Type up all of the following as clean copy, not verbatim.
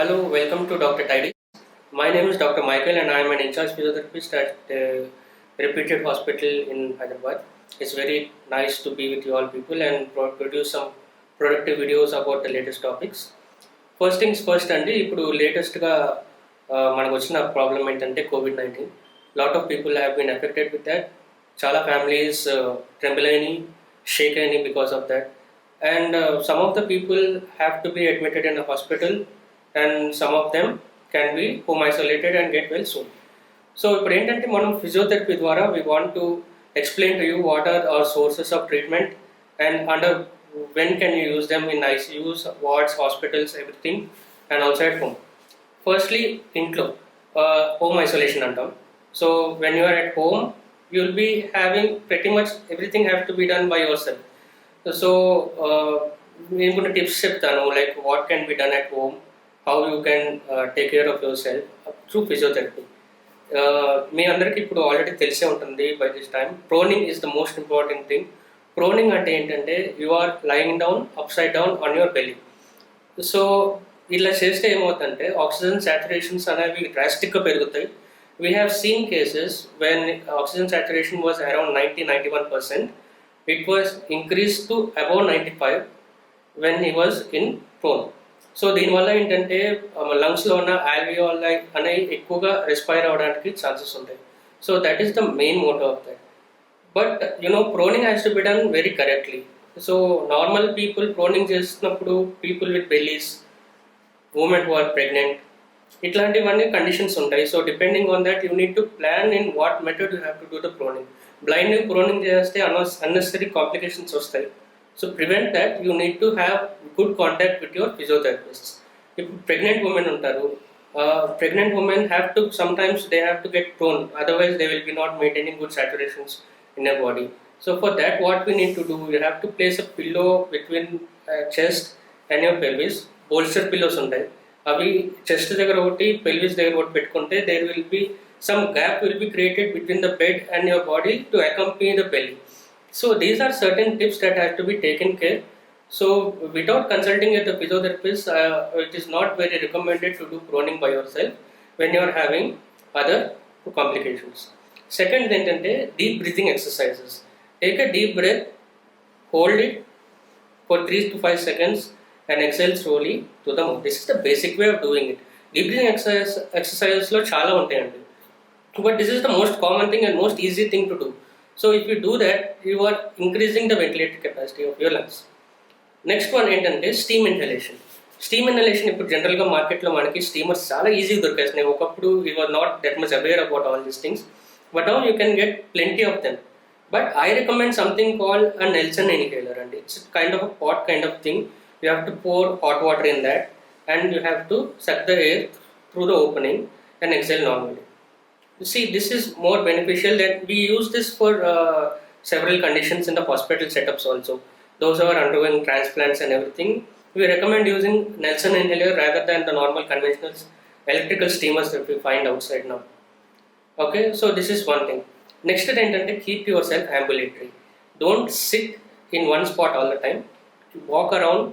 Hello, welcome to Drtidy. My name is Dr. Michael and I am an in-charge physiotherapist at Reputed Hospital in Hyderabad. It's very nice to be with you all people and produce some productive videos about the latest topics. First things first అండి ఇప్పుడు లేటెస్ట్గా మనకు వచ్చిన problem ఏంటంటే కోవిడ్-19. Lot of people have been affected with that. చాలా families tremble అయినాయి, shake అయినాయి because of that. And some of the people have to be admitted in the hospital and some of them can be home isolated and get well soon. So ఇప్పుడు ఏంటంటే మనం physiotherapy ద్వారా we want to explain to you what are our sources of treatment and under when can you use them in ICUs, wards, hospitals, everything, and also at home. Firstly, ఇంట్లో home isolation అంటాం. So when you are at home, you will be having pretty much everything have to be done by yourself. So నేను కొన్ని tips చెప్తాను, like what can be done at home, how you can take care of yourself through physiotherapy. మీ అందరికీ ఇప్పుడు already తెలిసే ఉంటుంది by this time. Proning is the most important thing. Proning అంటే ఏంటంటే you are lying down upside down on your belly. So ఇలా చేస్తే ఏమవుతుందంటే oxygen saturations అనేవి డ్రాస్టిక్గా పెరుగుతాయి. We have seen cases when oxygen saturation was around 91%. It was increase to above 95 when he was in prone. So దీనివల్ల ఏంటంటే లంగ్స్లో ఉన్న alveoli అనేవి ఎక్కువగా రెస్పైర్ అవ్వడానికి ఛాన్సెస్ ఉంటాయి. So that is the main motive of that. But proning has to be done very correctly. So normal people proning చేస్తున్నప్పుడు people with bellies, women who are pregnant, ఇట్లాంటివన్నీ conditions ఉంటాయి. So depending on that you need to plan in what method you have to do the proning. Blind proning చేస్తే unnecessary complications వస్తాయి. So prevent that, you need to have good contact with your physiotherapists. If pregnant women untaru, pregnant women have to sometimes they have to get prone, otherwise they will be not maintaining good saturations in their body. So for that what we need to do, you have to place a pillow between chest and your pelvis. Bolster pillows untai, avi chest దగ్గర ఒకటి pelvis దగ్గర ఒకటి పెట్టుకుంటే there will be some gap will be created between the bed and your body to accompany the belly. So these are certain tips that have to be taken care. So without consulting with the physiotherapist, it is not very recommended to do proning by yourself when you are having other complications. Second ఏంటంటే deep breathing exercises. Take a deep breath, hold it for 3 to 5 seconds and exhale slowly to the mouth. This is the basic way of doing it. Deep breathing exercises లో చాలా ఉంటాయండి, but this is the most common thing and most easy thing to do. So if you do that, you are increasing the ventilator capacity of your lungs. Next one ఏంటంటే steam inhalation. Steam inhalation ఇప్పుడు జనరల్గా మార్కెట్లో మనకి steamers చాలా ఈజీగా దొరికేస్తున్నాయి. ఒకప్పుడు you are not that much aware about all these things, but now you can get plenty of them. But I recommend something called a Nelson inhaler అండి. It's kind of a pot kind of thing. You have to pour hot water in that and you have to suck the air through the opening and exhale normally. See, this is more beneficial. That we use this for several conditions in the hospital setups also. Those who are undergoing transplants and everything, we recommend using Nelson inhaler rather than the normal conventional electrical steamers that we find outside now. Okay, so this is one thing. Next ఏంటంటే keep yourself ambulatory. Don't sit in one spot all the time. Walk around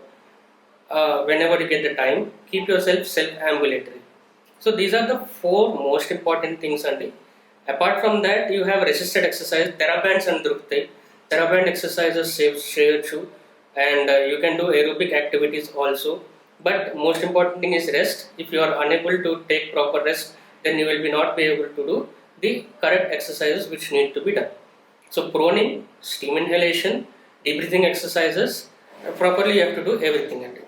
whenever you get the time. Keep yourself self-ambulatory. So these are the 4 most important things అండి. Apart from that, you have resisted exercise. Therabands and దొరుకుతాయి. Theraband exercises చేయొచ్చు and you can do aerobic activities also. But most important thing is rest. If you are unable to take proper rest, then you will be not be able to do the correct exercises which need to be done. So proning, steam inhalation, deep breathing exercises, properly you have to do everything అండి.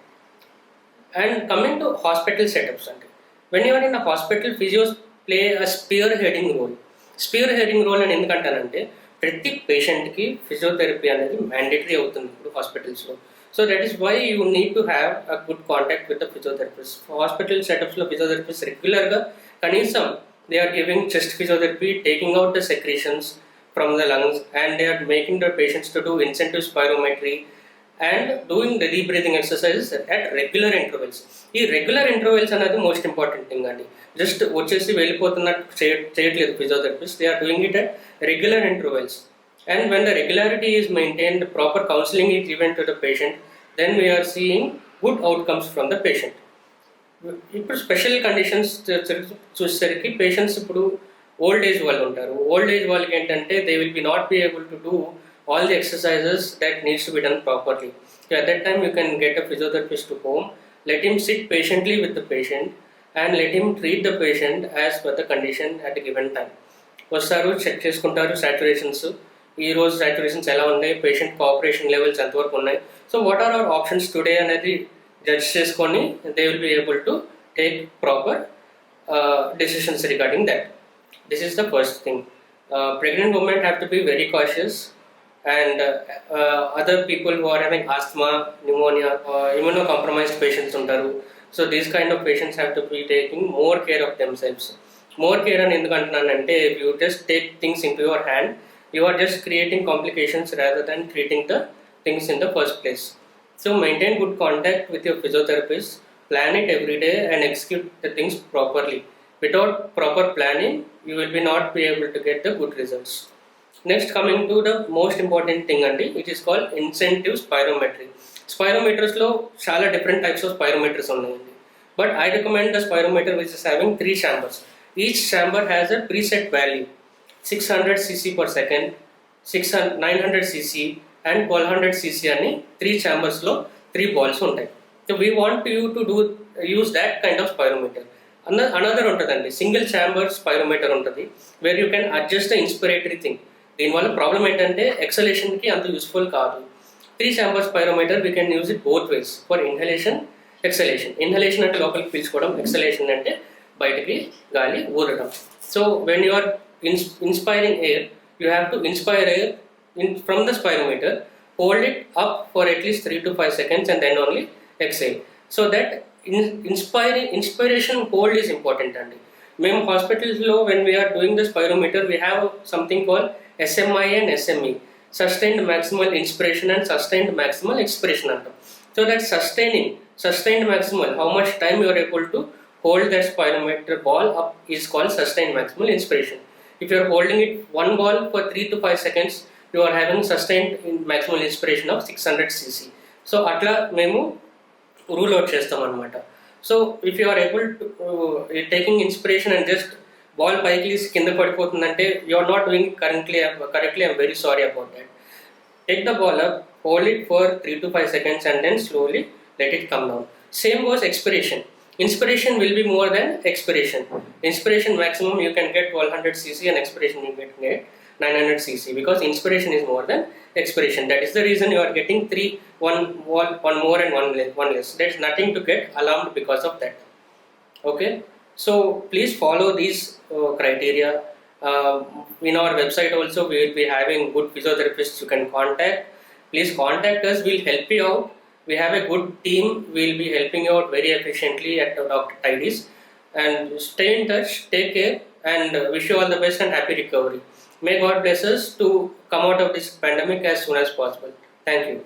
And coming to hospital setups అండి. When you are in a hospital, physios play a spearheading role. Spearheading role అని ఎందుకంటానంటే ప్రతి పేషెంట్కి physiotherapy అనేది mandatory అవుతుంది ఇప్పుడు హాస్పిటల్స్లో. So that is why you need to have a good contact with the physiotherapist. Hospital సెటప్స్లో physiotherapist రెగ్యులర్గా కనీసం they are giving chest physiotherapy, taking out the secretions from the lungs and they are making the patients to do incentive spirometry and doing the deep breathing exercises at regular intervals. ఈ regular intervals అనేది most important thing అండి. Just వచ్చేసి వెళ్ళిపోతున్నట్టు చేయట్లేదు physiotherapist. They are doing it at regular intervals. And when the regularity is maintained, proper counselling is given to the patient, then we are seeing good outcomes from the patient. ఇప్పుడు special conditions చూసేసరికి patients ఇప్పుడు old age వాళ్ళు ఉంటారు. Old age వాళ్ళకి ఏంటంటే they will B not be able to do all the exercises that needs to be done properly. So at that time you can get a physiotherapist to home, let him sit patiently with the patient and let him treat the patient as per the condition at a given time. వస్తారు, check చేసుకుంటారు saturations, ఈ రోజు saturations ఎలా ఉన్నాయి, patient cooperation levels ఎంతవరకు ఉన్నాయి, so what are our options today అనేది judge చేసుకొని they will be able to take proper decisions regarding that. This is the first thing. Pregnant women have to be very cautious, and other people who are having asthma, pneumonia, immunocompromised patients ఉంటారు. So these kind of patients have to be taking more care of themselves. More care అని ఎందుకు అంటున్నానంటే, if you just take things into your hand, you are just creating complications rather than treating the things in the first place. So maintain good contact with your physiotherapist, plan it every day and execute the things properly. Without proper planning, you will be not be able to get the good results. Next, coming to the most important thing andi, it is called incentive spirometry. Spirometers lo చాలా different types of spirometers ఉన్నాయండి, but I recommend the spirometer which is having 3 chambers. Each chamber has a preset value: 600 cc per second, 900 cc and 1200 cc అని 3 chambers లో 3 balls ఉంటాయి. So we want you to use that kind of spirometer. Another ఉంటుందండి, single chamber spirometer ఉంటుంది, where you can adjust the inspiratory thing. దీనివల్ల problem ఏంటంటే ఎక్సలేషన్కి అంత useful కాదు. 3 chamber spirometer we can use it both ways, for inhalation, exhalation. Inhalation అంటే లోపలికి పీల్చుకోవడం, ఎక్సలేషన్ అంటే బయటికి గాలి ఊరడం. So when you are inspiring air, you have to inspire air from the spirometer, hold it up for at least 3 to 5 seconds and then only exhale. So that inspiration hold is important అండి. మేము హాస్పిటల్స్లో when we are doing the spirometer, we have something called SMI and SME, sustained maximal inspiration and sustained maximal expiration అంటాం. So that sustained maximal, how much time you are able to hold that spirometer ball up is called sustained maximal inspiration. If you are holding it one ball for 3 to 5 seconds, you are having sustained maximal inspiration of 600 cc. So అట్లా మేము rule out చేస్తాం అనమాట. So if you are able to taking inspiration and just ball పైకి కింద పడిపోతుందంటే you are not doing correctly. I'm very sorry about that. Take the ball up, hold it for 3 to 5 seconds and then slowly let it come down. Same goes expiration. Inspiration will be more than expiration. Inspiration maximum you can get 1200 cc and expiration you can get 900 cc, because inspiration is more than expiration. That is the reason you are getting 3, one more and one less. There is nothing to get alarmed because of that. Okay, so please follow these criteria. In our website also we will be having good physiotherapists you can contact. Please contact us, we will help you out. We have a good team, we will be helping you out very efficiently at Drtidy. And stay in touch, take care, and wish you all the best and happy recovery. May God bless us to come out of this pandemic as soon as possible. Thank you.